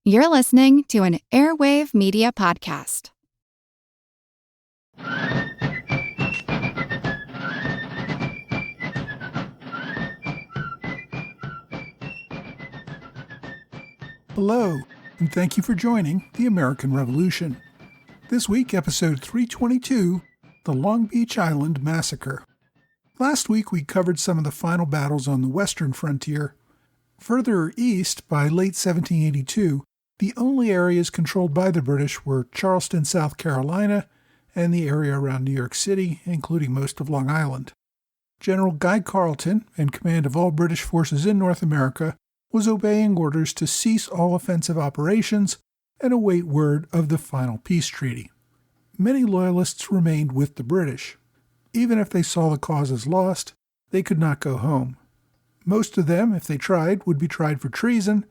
You're listening to an Airwave Media Podcast. Hello, and thank you for joining the American Revolution. This week, episode 322, The Long Beach Island Massacre. Last week, we covered some of the final battles on the western frontier. Further east, by late 1782, the only areas controlled by the British were Charleston, South Carolina, and the area around New York City, including most of Long Island. General Guy Carleton, in command of all British forces in North America, was obeying orders to cease all offensive operations and await word of the final peace treaty. Many Loyalists remained with the British. Even if they saw the cause as lost, they could not go home. Most of them, if they tried, would be tried for treason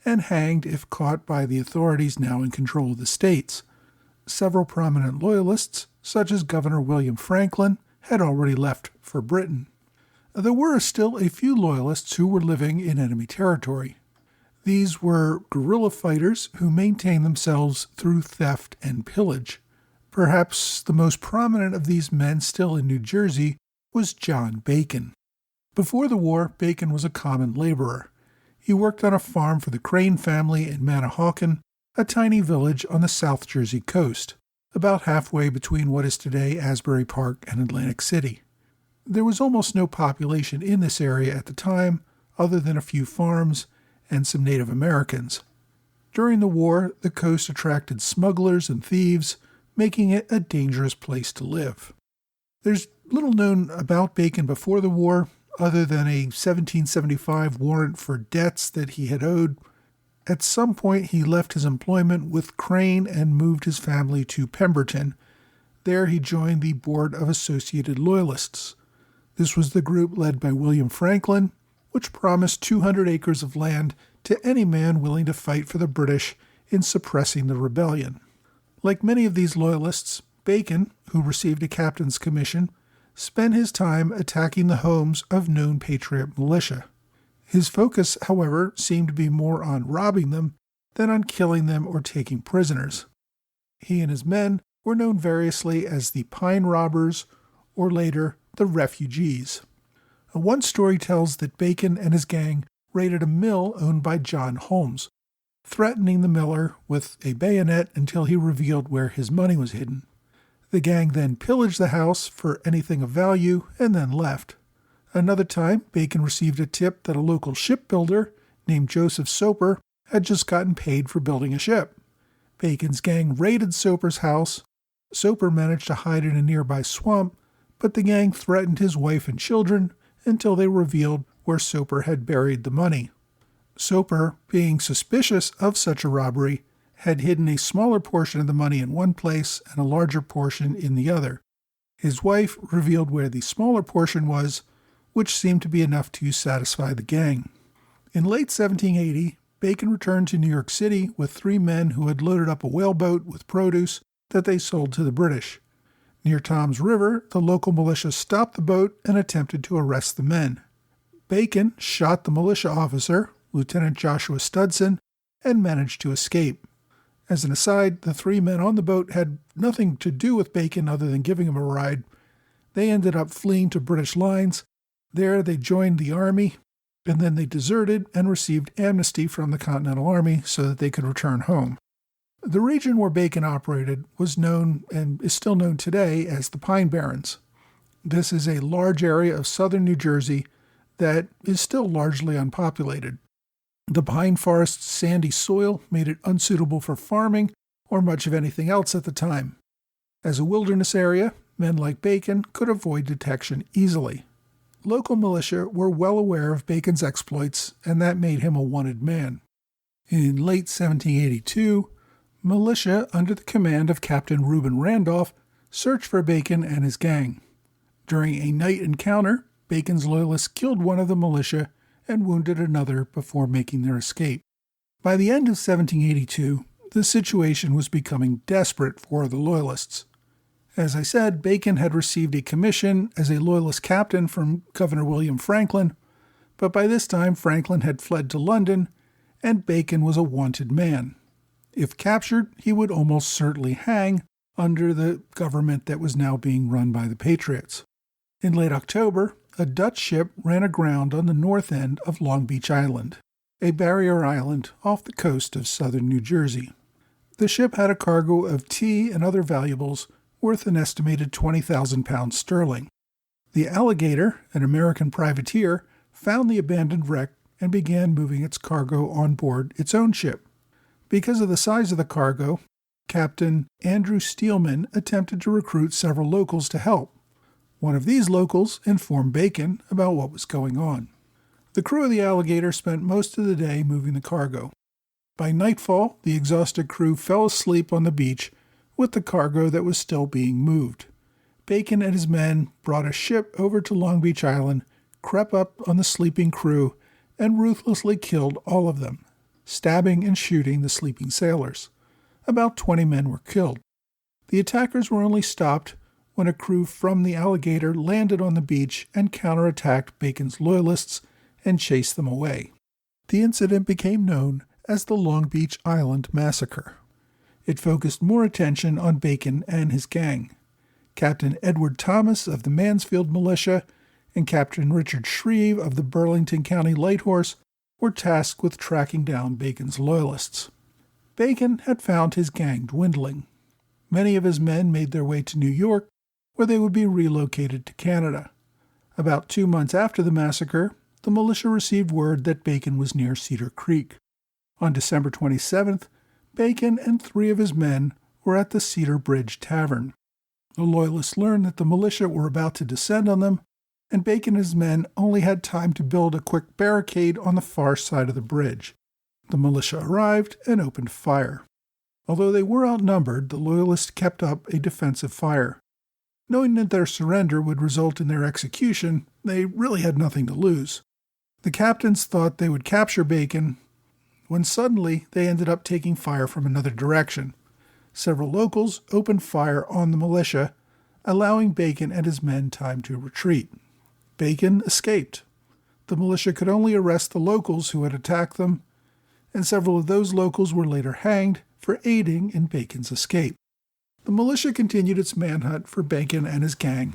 and hanged if caught by the authorities now in control of the states. Several prominent Loyalists, such as Governor William Franklin, had already left for Britain. There were still a few Loyalists who were living in enemy territory. These were guerrilla fighters who maintained themselves through theft and pillage. Perhaps the most prominent of these men still in New Jersey was John Bacon. Before the war, Bacon was a common laborer. He worked on a farm for the Crane family in Manahawkin, a tiny village on the South Jersey coast, about halfway between what is today Asbury Park and Atlantic City. There was almost no population in this area at the time, other than a few farms and some Native Americans. During the war, the coast attracted smugglers and thieves, making it a dangerous place to live. There's little known about Bacon before the war, other than a 1775 warrant for debts that he had owed. At some point, he left his employment with Crane and moved his family to Pemberton. There he joined the Board of Associated Loyalists. This was the group led by William Franklin, which promised 200 acres of land to any man willing to fight for the British in suppressing the rebellion. Like many of these Loyalists, Bacon, who received a captain's commission, spent his time attacking the homes of known patriot militia. His focus, however, seemed to be more on robbing them than on killing them or taking prisoners. He and his men were known variously as the Pine Robbers, or later, the Refugees. One story tells that Bacon and his gang raided a mill owned by John Holmes, threatening the miller with a bayonet until he revealed where his money was hidden. The gang then pillaged the house for anything of value and then left. Another time, Bacon received a tip that a local shipbuilder named Joseph Soper had just gotten paid for building a ship. Bacon's gang raided Soper's house. Soper managed to hide in a nearby swamp, but the gang threatened his wife and children until they revealed where Soper had buried the money. Soper, being suspicious of such a robbery, had hidden a smaller portion of the money in one place and a larger portion in the other. His wife revealed where the smaller portion was, which seemed to be enough to satisfy the gang. In late 1780, Bacon returned to New York City with 3 men who had loaded up a whaleboat with produce that they sold to the British. Near Tom's River, the local militia stopped the boat and attempted to arrest the men. Bacon shot the militia officer, Lieutenant Joshua Studson, and managed to escape. As an aside, the 3 men on the boat had nothing to do with Bacon other than giving him a ride. They ended up fleeing to British lines. There they joined the army, and then they deserted and received amnesty from the Continental Army so that they could return home. The region where Bacon operated was known and is still known today as the Pine Barrens. This is a large area of southern New Jersey that is still largely unpopulated. The pine forest's sandy soil made it unsuitable for farming or much of anything else at the time. As a wilderness area, men like Bacon could avoid detection easily. Local militia were well aware of Bacon's exploits, and that made him a wanted man. In late 1782, militia under the command of Captain Reuben Randolph searched for Bacon and his gang. During a night encounter, Bacon's loyalists killed one of the militia and wounded another before making their escape. By the end of 1782, the situation was becoming desperate for the Loyalists. As I said, Bacon had received a commission as a Loyalist captain from Governor William Franklin, but by this time Franklin had fled to London, and Bacon was a wanted man. If captured, he would almost certainly hang under the government that was now being run by the patriots. In late October, a Dutch ship ran aground on the north end of Long Beach Island, a barrier island off the coast of southern New Jersey. The ship had a cargo of tea and other valuables worth an estimated 20,000 pounds sterling. The Alligator, an American privateer, found the abandoned wreck and began moving its cargo on board its own ship. Because of the size of the cargo, Captain Andrew Steelman attempted to recruit several locals to help. One of these locals informed Bacon about what was going on. The crew of the Alligator spent most of the day moving the cargo. By nightfall, the exhausted crew fell asleep on the beach with the cargo that was still being moved. Bacon and his men brought a ship over to Long Beach Island, crept up on the sleeping crew, and ruthlessly killed all of them, stabbing and shooting the sleeping sailors. About 20 men were killed. The attackers were only stopped when a crew from the Alligator landed on the beach and counterattacked Bacon's loyalists and chased them away. The incident became known as the Long Beach Island Massacre. It focused more attention on Bacon and his gang. Captain Edward Thomas of the Mansfield Militia and Captain Richard Shreve of the Burlington County Light Horse were tasked with tracking down Bacon's loyalists. Bacon had found his gang dwindling. Many of his men made their way to New York, where they would be relocated to Canada. About 2 months after the massacre, the militia received word that Bacon was near Cedar Creek. On December 27th, Bacon and 3 of his men were at the Cedar Bridge Tavern. The Loyalists learned that the militia were about to descend on them, and Bacon and his men only had time to build a quick barricade on the far side of the bridge. The militia arrived and opened fire. Although they were outnumbered, the Loyalists kept up a defensive fire. Knowing that their surrender would result in their execution, they really had nothing to lose. The captains thought they would capture Bacon, when suddenly they ended up taking fire from another direction. Several locals opened fire on the militia, allowing Bacon and his men time to retreat. Bacon escaped. The militia could only arrest the locals who had attacked them, and several of those locals were later hanged for aiding in Bacon's escape. The militia continued its manhunt for Bacon and his gang.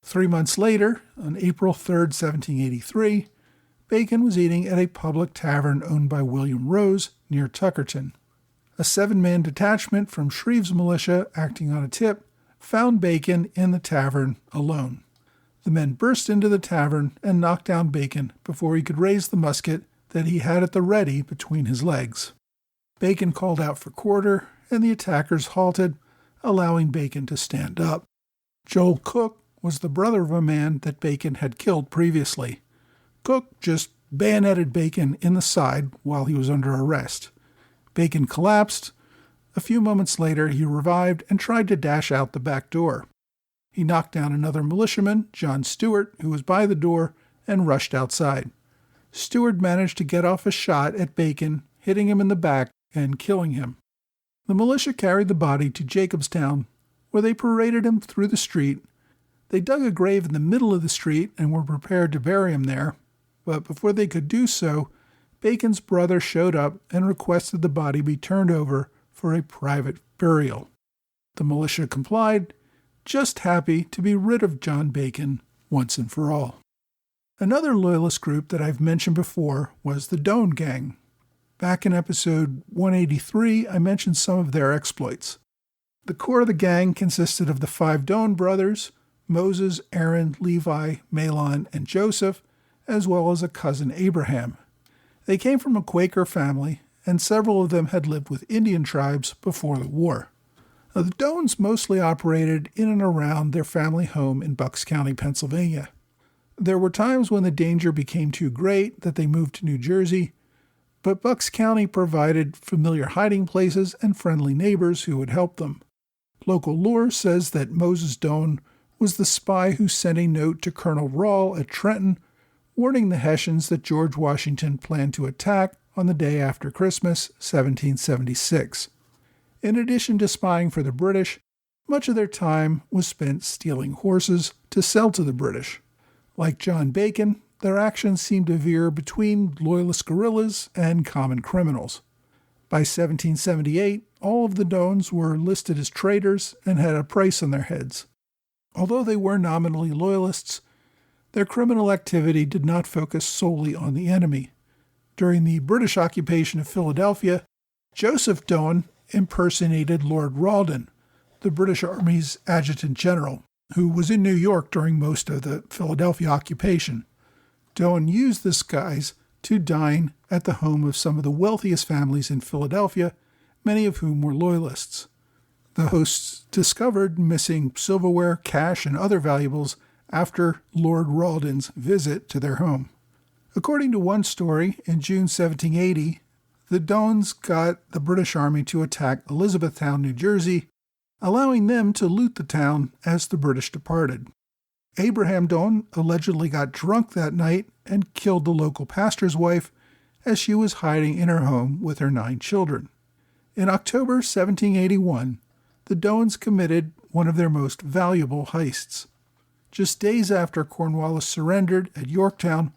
3 months later, on April 3, 1783, Bacon was eating at a public tavern owned by William Rose near Tuckerton. A 7-man detachment from Shreve's militia, acting on a tip, found Bacon in the tavern alone. The men burst into the tavern and knocked down Bacon before he could raise the musket that he had at the ready between his legs. Bacon called out for quarter, and the attackers halted, allowing Bacon to stand up. Joel Cook was the brother of a man that Bacon had killed previously. Cook just bayoneted Bacon in the side while he was under arrest. Bacon collapsed. A few moments later, he revived and tried to dash out the back door. He knocked down another militiaman, John Stewart, who was by the door, and rushed outside. Stewart managed to get off a shot at Bacon, hitting him in the back and killing him. The militia carried the body to Jacobstown, where they paraded him through the street. They dug a grave in the middle of the street and were prepared to bury him there, but before they could do so, Bacon's brother showed up and requested the body be turned over for a private burial. The militia complied, just happy to be rid of John Bacon once and for all. Another loyalist group that I've mentioned before was the Doan Gang. Back in episode 183, I mentioned some of their exploits. The core of the gang consisted of the 5 Doan brothers, Moses, Aaron, Levi, Malon, and Joseph, as well as a cousin Abraham. They came from a Quaker family, and several of them had lived with Indian tribes before the war. Now, the Doans mostly operated in and around their family home in Bucks County, Pennsylvania. There were times when the danger became too great that they moved to New Jersey, but Bucks County provided familiar hiding places and friendly neighbors who would help them. Local lore says that Moses Doan was the spy who sent a note to Colonel Rahl at Trenton, warning the Hessians that George Washington planned to attack on the day after Christmas, 1776. In addition to spying for the British, much of their time was spent stealing horses to sell to the British. Like John Bacon, their actions seemed to veer between loyalist guerrillas and common criminals. By 1778, all of the Doans were listed as traitors and had a price on their heads. Although they were nominally loyalists, their criminal activity did not focus solely on the enemy. During the British occupation of Philadelphia, Joseph Doan impersonated Lord Rawdon, the British Army's adjutant general, who was in New York during most of the Philadelphia occupation. Doan used this guise to dine at the home of some of the wealthiest families in Philadelphia, many of whom were loyalists. The hosts discovered missing silverware, cash, and other valuables after Lord Rawdon's visit to their home. According to one story, in June 1780, the Doans got the British Army to attack Elizabethtown, New Jersey, allowing them to loot the town as the British departed. Abraham Doan allegedly got drunk that night and killed the local pastor's wife as she was hiding in her home with her 9 children. In October 1781, the Doans committed one of their most valuable heists. Just days after Cornwallis surrendered at Yorktown,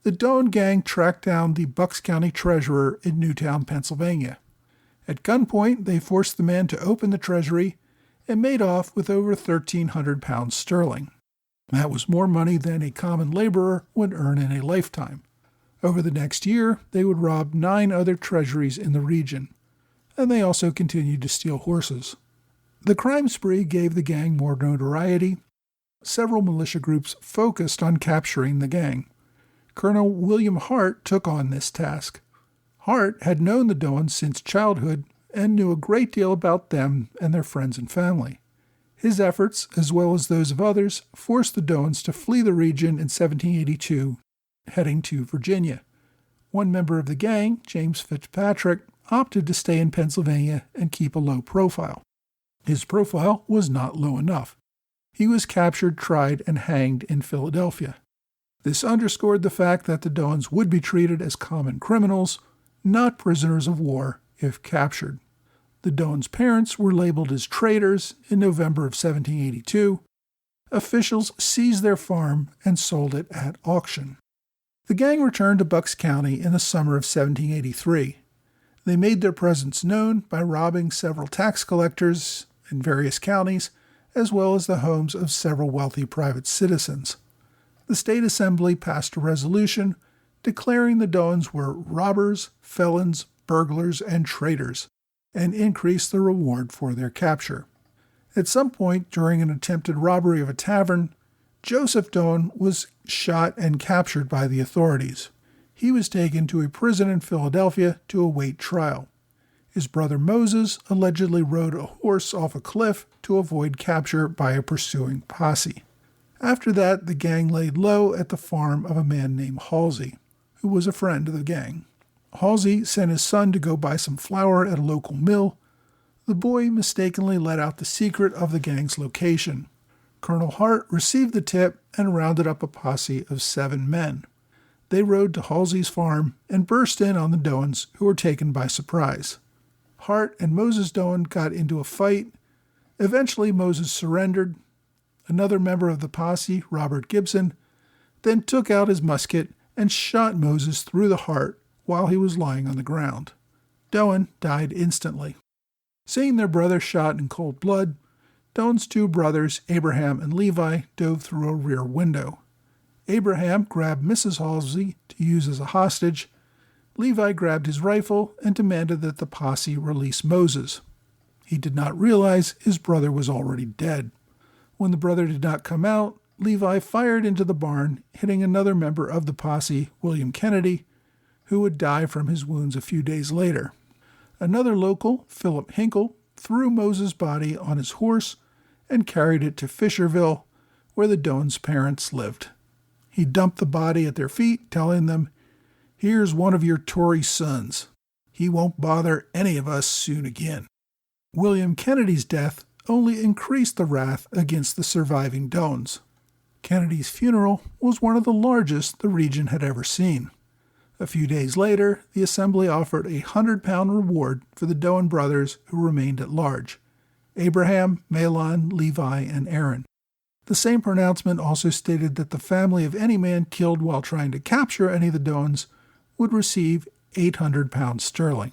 the Doan gang tracked down the Bucks County treasurer in Newtown, Pennsylvania. At gunpoint, they forced the man to open the treasury and made off with over 1,300 pounds sterling. That was more money than a common laborer would earn in a lifetime. Over the next year, they would rob 9 other treasuries in the region, and they also continued to steal horses. The crime spree gave the gang more notoriety. Several militia groups focused on capturing the gang. Colonel William Hart took on this task. Hart had known the Doans since childhood and knew a great deal about them and their friends and family. His efforts, as well as those of others, forced the Doans to flee the region in 1782, heading to Virginia. One member of the gang, James Fitzpatrick, opted to stay in Pennsylvania and keep a low profile. His profile was not low enough. He was captured, tried, and hanged in Philadelphia. This underscored the fact that the Doans would be treated as common criminals, not prisoners of war, if captured. The Doans' parents were labeled as traitors in November of 1782. Officials seized their farm and sold it at auction. The gang returned to Bucks County in the summer of 1783. They made their presence known by robbing several tax collectors in various counties, as well as the homes of several wealthy private citizens. The state assembly passed a resolution declaring the Doans were robbers, felons, burglars, and traitors, and increased the reward for their capture. At some point during an attempted robbery of a tavern, Joseph Doan was shot and captured by the authorities. He was taken to a prison in Philadelphia to await trial. His brother Moses allegedly rode a horse off a cliff to avoid capture by a pursuing posse. After that, the gang laid low at the farm of a man named Halsey, who was a friend of the gang. Halsey sent his son to go buy some flour at a local mill. The boy mistakenly let out the secret of the gang's location. Colonel Hart received the tip and rounded up a posse of 7 men. They rode to Halsey's farm and burst in on the Doans, who were taken by surprise. Hart and Moses Doan got into a fight. Eventually, Moses surrendered. Another member of the posse, Robert Gibson, then took out his musket and shot Moses through the heart while he was lying on the ground. Doan died instantly. Seeing their brother shot in cold blood, Doan's 2 brothers, Abraham and Levi, dove through a rear window. Abraham grabbed Mrs. Halsey to use as a hostage. Levi grabbed his rifle and demanded that the posse release Moses. He did not realize his brother was already dead. When the brother did not come out, Levi fired into the barn, hitting another member of the posse, William Kennedy, who would die from his wounds a few days later. Another local, Philip Hinkle, threw Moses' body on his horse and carried it to Fisherville, where the Doans' parents lived. He dumped the body at their feet, telling them, "Here's one of your Tory sons. He won't bother any of us soon again." William Kennedy's death only increased the wrath against the surviving Doans. Kennedy's funeral was one of the largest the region had ever seen. A few days later, the assembly offered a 100-pound reward for the Doan brothers who remained at large: Abraham, Mahlon, Levi, and Aaron. The same pronouncement also stated that the family of any man killed while trying to capture any of the Doans would receive 800 pounds sterling.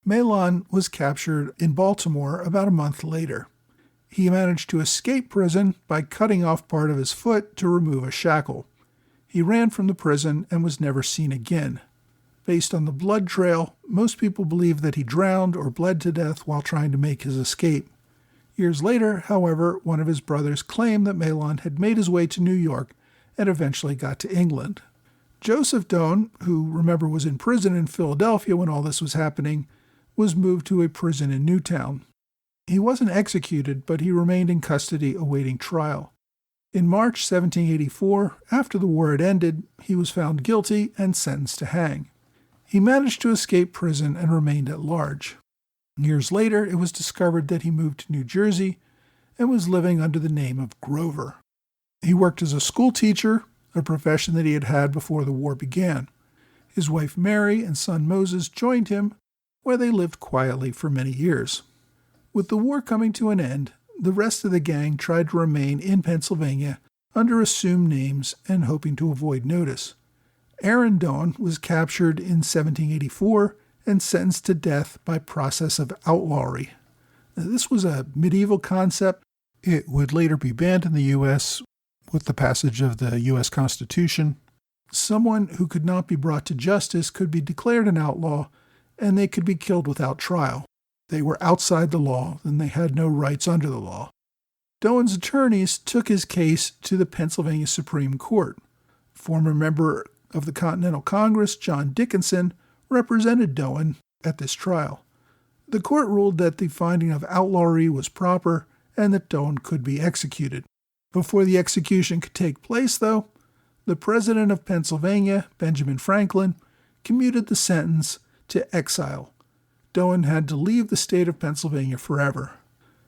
Malon was captured in Baltimore about a month later. He managed to escape prison by cutting off part of his foot to remove a shackle. He ran from the prison and was never seen again. Based on the blood trail, most people believe that he drowned or bled to death while trying to make his escape. Years later, however, one of his brothers claimed that Malon had made his way to New York and eventually got to England. Joseph Doan, who remember was in prison in Philadelphia when all this was happening, was moved to a prison in Newtown. He wasn't executed, but he remained in custody awaiting trial. In March 1784, after the war had ended, he was found guilty and sentenced to hang. He managed to escape prison and remained at large. Years later, it was discovered that he moved to New Jersey and was living under the name of Grover. He worked as a school teacher, a profession that he had had before the war began. His wife Mary and son Moses joined him, where they lived quietly for many years. With the war coming to an end, the rest of the gang tried to remain in Pennsylvania under assumed names and hoping to avoid notice. Aaron Doan was captured in 1784 and sentenced to death by process of outlawry. Now, this was a medieval concept. It would later be banned in the U.S. with the passage of the U.S. Constitution. Someone who could not be brought to justice could be declared an outlaw, and they could be killed without trial. They were outside the law, and they had no rights under the law. Doan's attorneys took his case to the Pennsylvania Supreme Court. Former member of the Continental Congress, John Dickinson, represented Doan at this trial. The court ruled that the finding of outlawry was proper and that Doan could be executed. Before the execution could take place, though, the president of Pennsylvania, Benjamin Franklin, commuted the sentence to exile. Doan had to leave the state of Pennsylvania forever.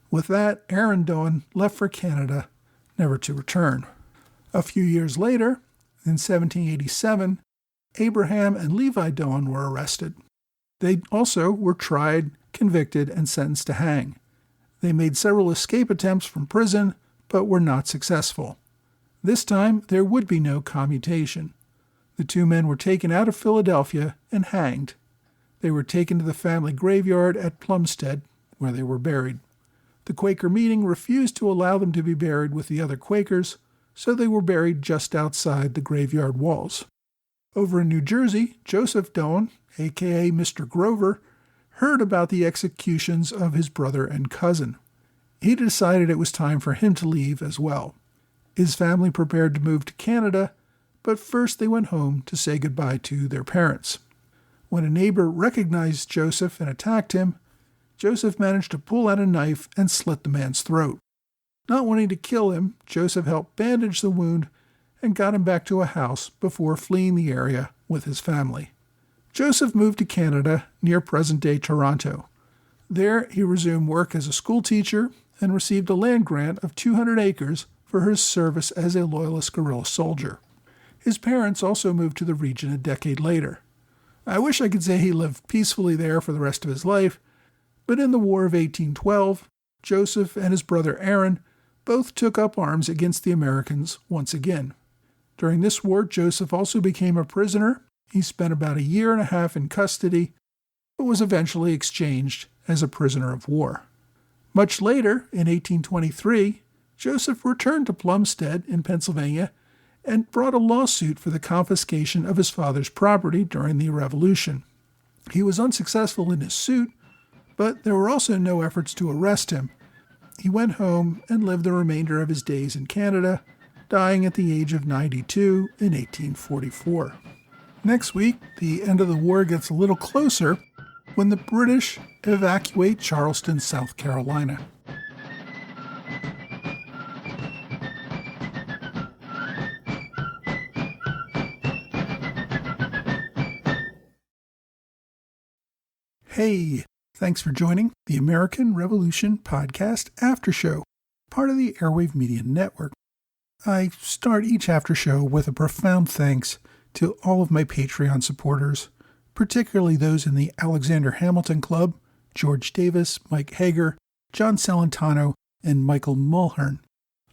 With that, Aaron Doan left for Canada, never to return. A few years later, in 1787, Abraham and Levi Doan were arrested. They also were tried, convicted, and sentenced to hang. They made several escape attempts from prison, but were not successful. This time, there would be no commutation. The two men were taken out of Philadelphia and hanged. They were taken to the family graveyard at Plumstead, where they were buried. The Quaker meeting refused to allow them to be buried with the other Quakers, so they were buried just outside the graveyard walls. Over in New Jersey, Joseph Doan, a.k.a. Mr. Grover, heard about the executions of his brother and cousin. He decided it was time for him to leave as well. His family prepared to move to Canada, but first they went home to say goodbye to their parents. When a neighbor recognized Joseph and attacked him, Joseph managed to pull out a knife and slit the man's throat. Not wanting to kill him, Joseph helped bandage the wound and got him back to a house before fleeing the area with his family. Joseph moved to Canada near present-day Toronto. There, he resumed work as a school teacher and received a land grant of 200 acres for his service as a loyalist guerrilla soldier. His parents also moved to the region a decade later. I wish I could say he lived peacefully there for the rest of his life, but in the War of 1812, Joseph and his brother Aaron both took up arms against the Americans once again. During this war, Joseph also became a prisoner. He spent about a year and a half in custody, but was eventually exchanged as a prisoner of war. Much later, in 1823, Joseph returned to Plumstead in Pennsylvania and brought a lawsuit for the confiscation of his father's property during the Revolution. He was unsuccessful in his suit, but there were also no efforts to arrest him. He went home and lived the remainder of his days in Canada, dying at the age of 92 in 1844. Next week, the end of the war gets a little closer when the British evacuate Charleston, South Carolina. Hey, thanks for joining the American Revolution Podcast After Show, part of the Airwave Media Network. I start each after show with a profound thanks to all of my Patreon supporters, particularly those in the Alexander Hamilton Club, George Davis, Mike Hager, John Salentano, and Michael Mulhern.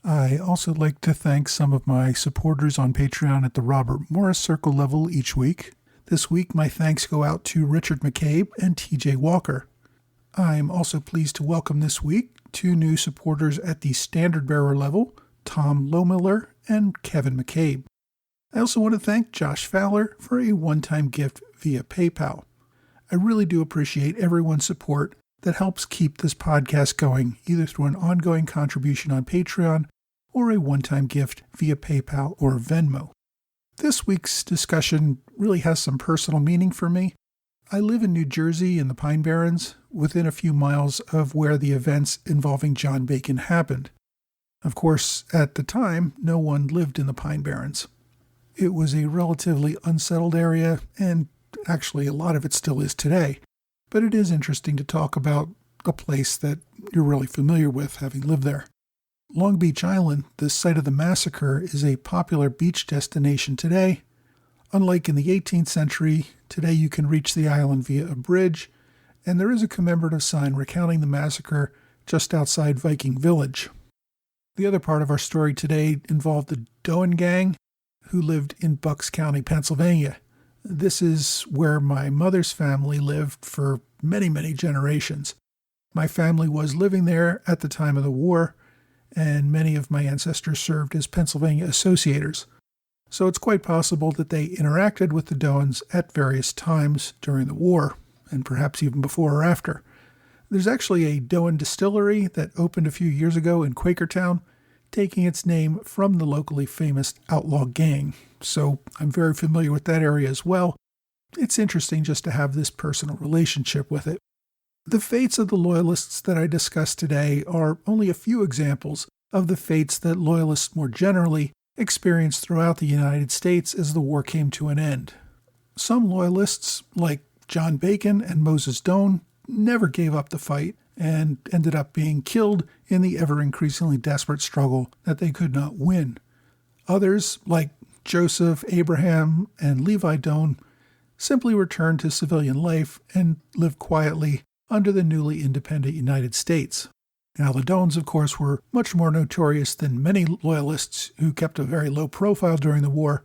I also like to thank some of my supporters on Patreon at the Robert Morris Circle level each week. This week, my thanks go out to Richard McCabe and TJ Walker. I'm also pleased to welcome this week two new supporters at the standard bearer level, Tom Lohmiller and Kevin McCabe. I also want to thank Josh Fowler for a one-time gift via PayPal. I really do appreciate everyone's support that helps keep this podcast going, either through an ongoing contribution on Patreon or a one-time gift via PayPal or Venmo. This week's discussion really has some personal meaning for me. I live in New Jersey in the Pine Barrens, within a few miles of where the events involving John Bacon happened. Of course, at the time, no one lived in the Pine Barrens. It was a relatively unsettled area, and actually a lot of it still is today. But it is interesting to talk about a place that you're really familiar with, having lived there. Long Beach Island, the site of the massacre, is a popular beach destination today. Unlike in the 18th century, today you can reach the island via a bridge, and there is a commemorative sign recounting the massacre just outside Viking Village. The other part of our story today involved the Doan gang, who lived in Bucks County, Pennsylvania. This is where my mother's family lived for many, many generations. My family was living there at the time of the war, and many of my ancestors served as Pennsylvania associators. So it's quite possible that they interacted with the Doans at various times during the war, and perhaps even before or after. There's actually a Doan distillery that opened a few years ago in Quakertown, taking its name from the locally famous outlaw gang. So I'm very familiar with that area as well. It's interesting just to have this personal relationship with it. The fates of the loyalists that I discussed today are only a few examples of the fates that loyalists more generally experienced throughout the United States as the war came to an end. Some loyalists, like John Bacon and Moses Doan, never gave up the fight and ended up being killed in the ever-increasingly desperate struggle that they could not win. Others, like Joseph, Abraham, and Levi Doan, simply returned to civilian life and lived quietly under the newly independent United States. Now, the Doans, of course, were much more notorious than many loyalists who kept a very low profile during the war.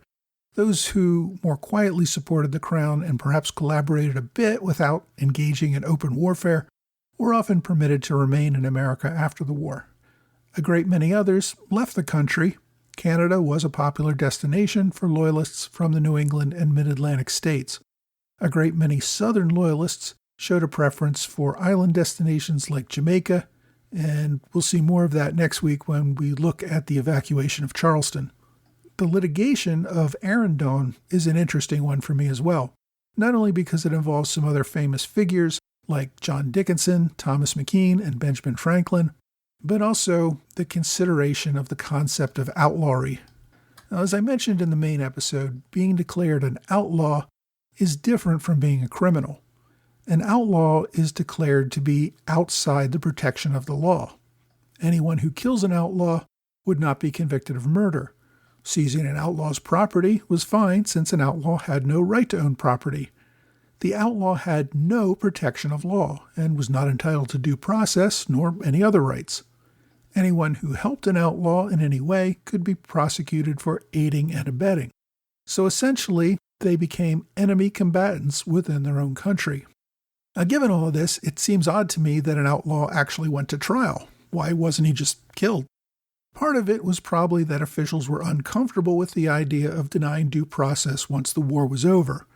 Those who more quietly supported the crown and perhaps collaborated a bit without engaging in open warfare were often permitted to remain in America after the war. A great many others left the country. Canada was a popular destination for loyalists from the New England and Mid-Atlantic states. A great many Southern loyalists showed a preference for island destinations like Jamaica, and we'll see more of that next week when we look at the evacuation of Charleston. The litigation of Aaron Doan is an interesting one for me as well, not only because it involves some other famous figures like John Dickinson, Thomas McKean, and Benjamin Franklin, but also the consideration of the concept of outlawry. Now, as I mentioned in the main episode, being declared an outlaw is different from being a criminal. An outlaw is declared to be outside the protection of the law. Anyone who kills an outlaw would not be convicted of murder. Seizing an outlaw's property was fine since an outlaw had no right to own property. The outlaw had no protection of law and was not entitled to due process nor any other rights. Anyone who helped an outlaw in any way could be prosecuted for aiding and abetting. So essentially, they became enemy combatants within their own country. Now, given all of this, it seems odd to me that an outlaw actually went to trial. Why wasn't he just killed? Part of it was probably that officials were uncomfortable with the idea of denying due process once the war was over.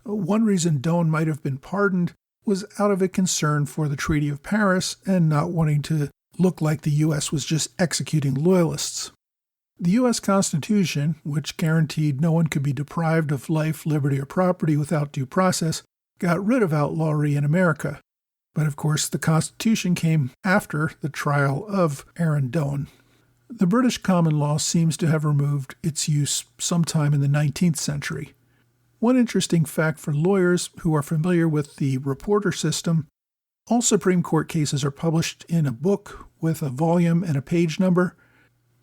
One reason Doan might have been pardoned was out of a concern for the Treaty of Paris and not wanting to look like the U.S. was just executing loyalists. The U.S. Constitution, which guaranteed no one could be deprived of life, liberty, or property without due process, got rid of outlawry in America. But of course, the Constitution came after the trial of Aaron Doan. The British common law seems to have removed its use sometime in the 19th century. One interesting fact for lawyers who are familiar with the reporter system, all Supreme Court cases are published in a book with a volume and a page number.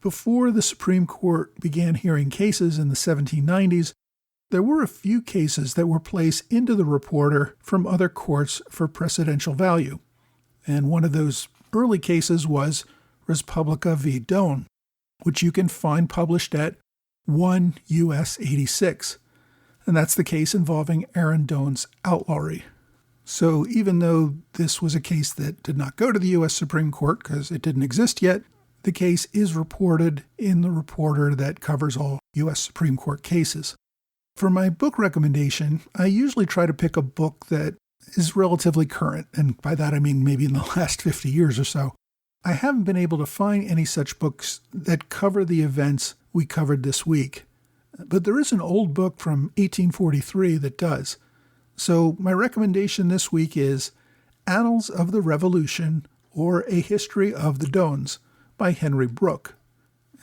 Before the Supreme Court began hearing cases in the 1790s, there were a few cases that were placed into the reporter from other courts for precedential value. And one of those early cases was Respublica v. Doan, which you can find published at 1 U.S. 86. and that's the case involving Aaron Doan's outlawry. So even though this was a case that did not go to the U.S. Supreme Court because it didn't exist yet, the case is reported in the reporter that covers all U.S. Supreme Court cases. For my book recommendation, I usually try to pick a book that is relatively current, and by that I mean maybe in the last 50 years or so. I haven't been able to find any such books that cover the events we covered this week, but there is an old book from 1843 that does. So my recommendation this week is Annals of the Revolution, or A History of the Doans by Henry Brooke.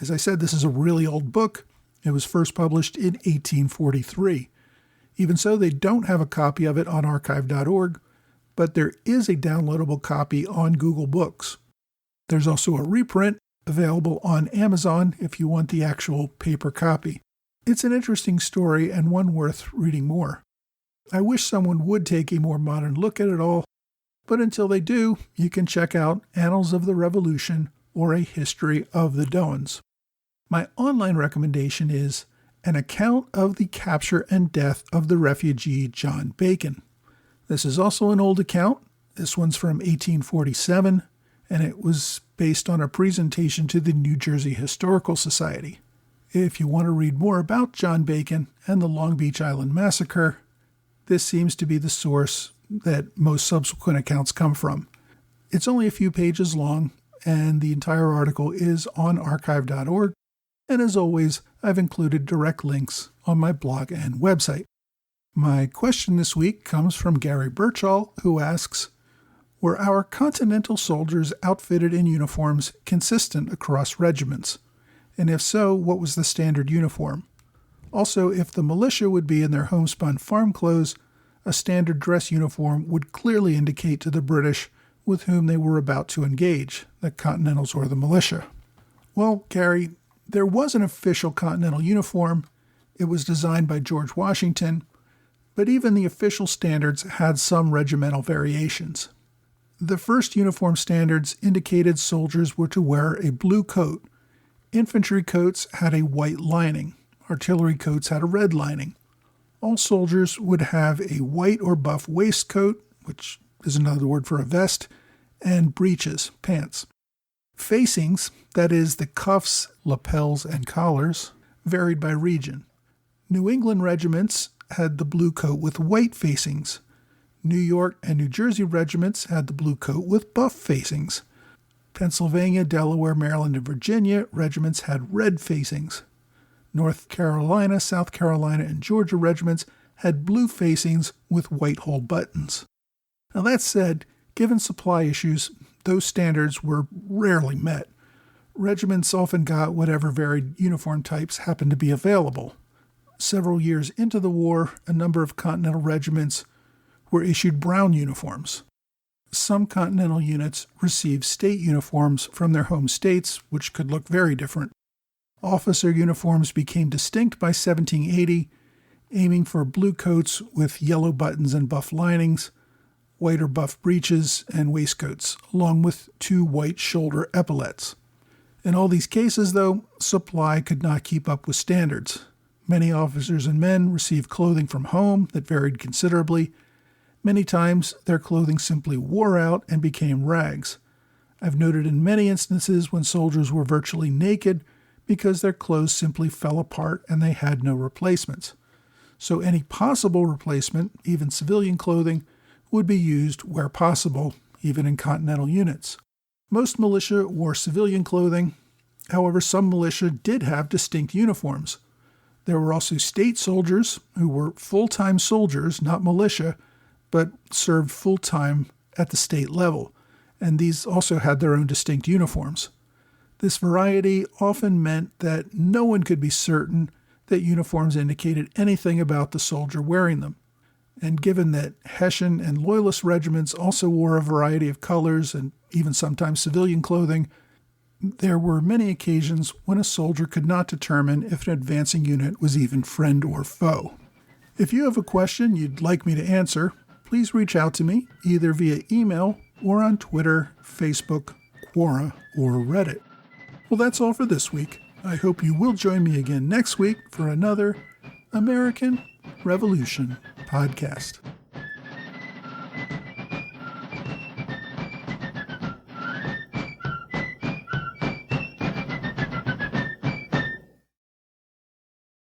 As I said, this is a really old book. It was first published in 1843. Even so, they don't have a copy of it on archive.org, but there is a downloadable copy on Google Books. There's also a reprint available on Amazon if you want the actual paper copy. It's an interesting story and one worth reading more. I wish someone would take a more modern look at it all, but until they do, you can check out Annals of the Revolution or A History of the Doans. My online recommendation is An Account of the Capture and Death of the Refugee John Bacon. This is also an old account. This one's from 1847, and it was based on a presentation to the New Jersey Historical Society. If you want to read more about John Bacon and the Long Beach Island Massacre, this seems to be the source that most subsequent accounts come from. It's only a few pages long, and the entire article is on archive.org. And as always, I've included direct links on my blog and website. My question this week comes from Gary Birchall, who asks, were our Continental soldiers outfitted in uniforms consistent across regiments? And if so, what was the standard uniform? Also, if the militia would be in their homespun farm clothes, a standard dress uniform would clearly indicate to the British with whom they were about to engage, the Continentals or the militia. Well, Gary, there was an official Continental uniform. It was designed by George Washington, but even the official standards had some regimental variations. The first uniform standards indicated soldiers were to wear a blue coat. Infantry coats had a white lining. Artillery coats had a red lining. All soldiers would have a white or buff waistcoat, which is another word for a vest, and breeches, pants. Facings, that is the cuffs, lapels, and collars, varied by region. New England regiments had the blue coat with white facings. New York and New Jersey regiments had the blue coat with buff facings. Pennsylvania, Delaware, Maryland, and Virginia regiments had red facings. North Carolina, South Carolina, and Georgia regiments had blue facings with white hole buttons. Now that said, given supply issues, those standards were rarely met. Regiments often got whatever varied uniform types happened to be available. Several years into the war, a number of Continental regiments were issued brown uniforms. Some Continental units received state uniforms from their home states, which could look very different. Officer uniforms became distinct by 1780, aiming for blue coats with yellow buttons and buff linings, white or buff breeches and waistcoats, along with 2 white shoulder epaulets. In all these cases, though, supply could not keep up with standards. Many officers and men received clothing from home that varied considerably. Many times, their clothing simply wore out and became rags. I've noted in many instances when soldiers were virtually naked because their clothes simply fell apart and they had no replacements. So any possible replacement, even civilian clothing, would be used where possible, even in Continental units. Most militia wore civilian clothing. However, some militia did have distinct uniforms. There were also state soldiers who were full-time soldiers, not militia, but served full-time at the state level, and these also had their own distinct uniforms. This variety often meant that no one could be certain that uniforms indicated anything about the soldier wearing them. And given that Hessian and Loyalist regiments also wore a variety of colors and even sometimes civilian clothing, there were many occasions when a soldier could not determine if an advancing unit was even friend or foe. If you have a question you'd like me to answer, please reach out to me either via email or on Twitter, Facebook, Quora, or Reddit. Well, that's all for this week. I hope you will join me again next week for another American Revolution podcast.